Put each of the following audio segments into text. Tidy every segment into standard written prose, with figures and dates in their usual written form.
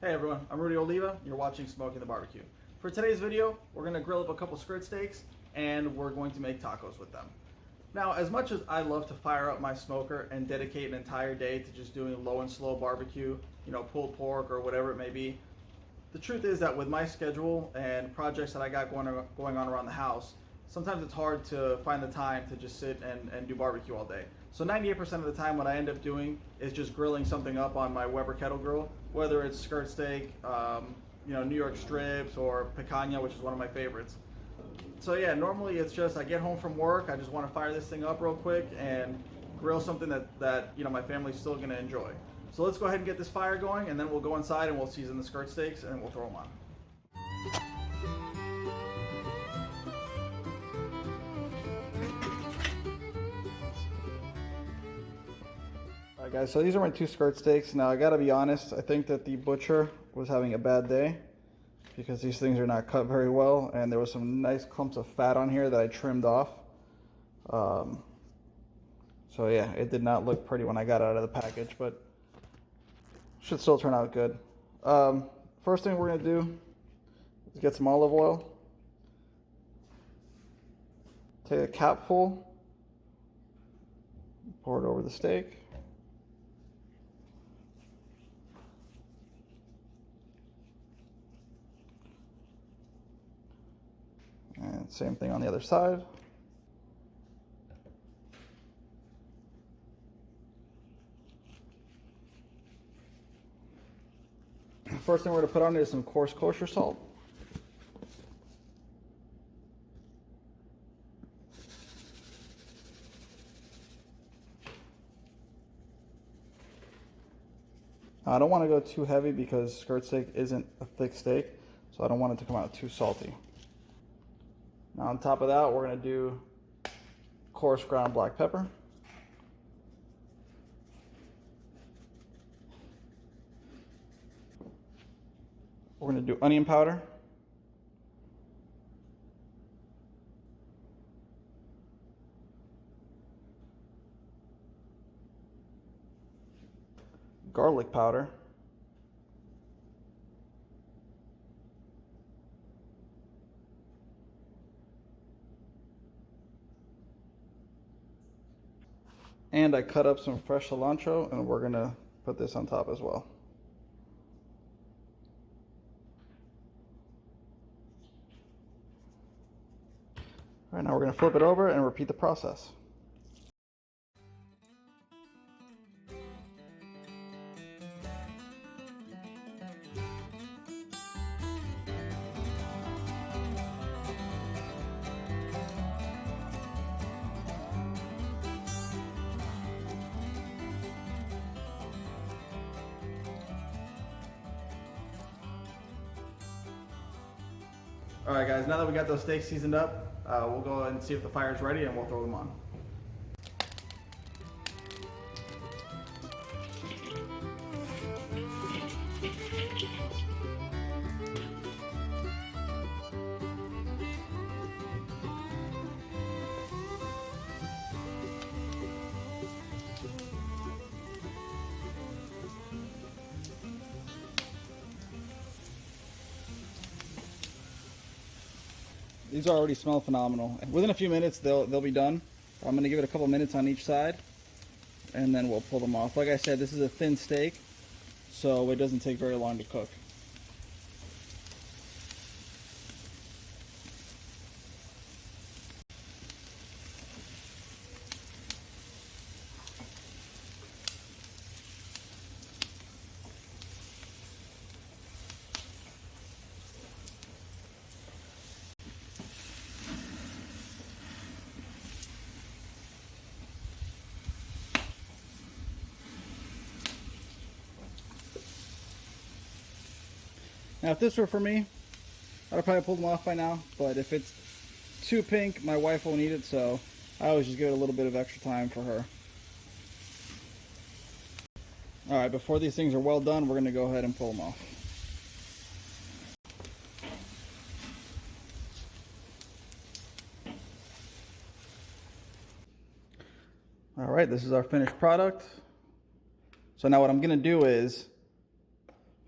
Hey everyone, I'm Rudy Oliva. You're watching Smoking the Barbecue. For today's video, we're going to grill up a couple skirt steaks and we're going to make tacos with them. Now, as much as I love to fire up my smoker and dedicate an entire day to just doing low and slow barbecue, pulled pork or whatever it may be, the truth is that with my schedule and projects that I got going on around the house, sometimes it's hard to find the time to just sit and do barbecue all day. So 98% of the time what I end up doing is just grilling something up on my Weber kettle grill, whether it's skirt steak, New York strips, or picanha, which is one of my favorites. So yeah, normally it's just I get home from work, I just want to fire this thing up real quick and grill something that my family's still going to enjoy. So let's go ahead and get this fire going, and then we'll go inside and we'll season the skirt steaks and we'll throw them on. Alright guys, so these are my two skirt steaks. Now I gotta be honest, I think that the butcher was having a bad day because these things are not cut very well, and there was some nice clumps of fat on here that I trimmed off. So yeah, it did not look pretty when I got it out of the package, but should still turn out good. First thing we're gonna do is get some olive oil. Take a capful, pour it over the steak. And same thing on the other side. First thing we're going to put on is some coarse kosher salt. Now, I don't want to go too heavy because skirt steak isn't a thick steak, so I don't want it to come out too salty. Now on top of that, we're going to do coarse ground black pepper. We're going to do onion powder. Garlic powder. And I cut up some fresh cilantro, and we're going to put this on top as well. All right, now we're going to flip it over and repeat the process. All right guys, now that we got those steaks seasoned up, we'll go ahead and see if the fire's ready and we'll throw them on. These already smell phenomenal. Within a few minutes, they'll be done. I'm going to give it a couple minutes on each side, and then we'll pull them off. Like I said, this is a thin steak, so it doesn't take very long to cook. Now, if this were for me, I'd have probably pulled them off by now, but if it's too pink, my wife won't eat it, so I always just give it a little bit of extra time for her. Alright, before these things are well done, we're going to go ahead and pull them off. Alright, this is our finished product. So now what I'm going to do is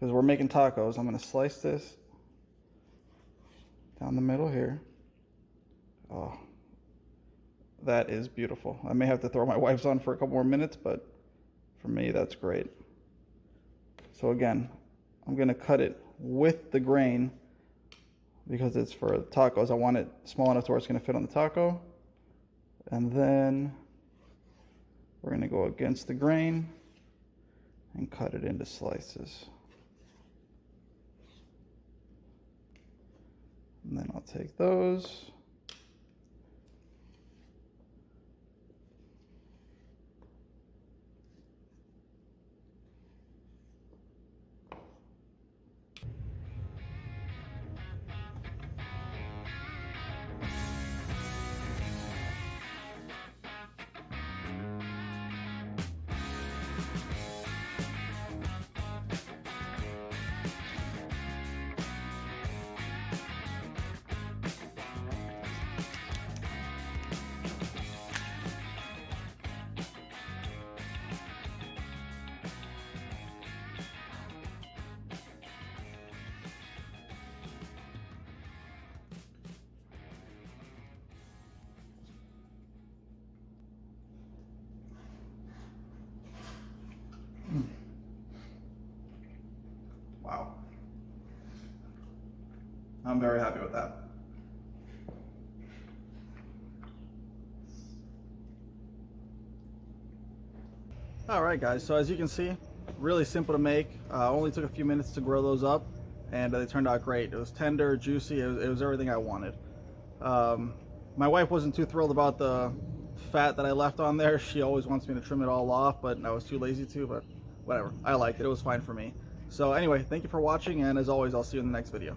because we're making tacos. I'm going to slice this down the middle here. Oh, that is beautiful. I may have to throw my wipes on for a couple more minutes, but for me, that's great. So again, I'm going to cut it with the grain because it's for tacos. I want it small enough to where it's going to fit on the taco. And then we're going to go against the grain and cut it into slices. And then I'll take those. Wow. I'm very happy with that. Alright guys, so as you can see, really simple to make. Only took a few minutes to grill those up, and they turned out great. It was tender, juicy, it was everything I wanted. My wife wasn't too thrilled about the fat that I left on there. She always wants me to trim it all off, but I was too lazy to, but whatever. I liked it. It was fine for me. So anyway, thank you for watching, and as always, I'll see you in the next video.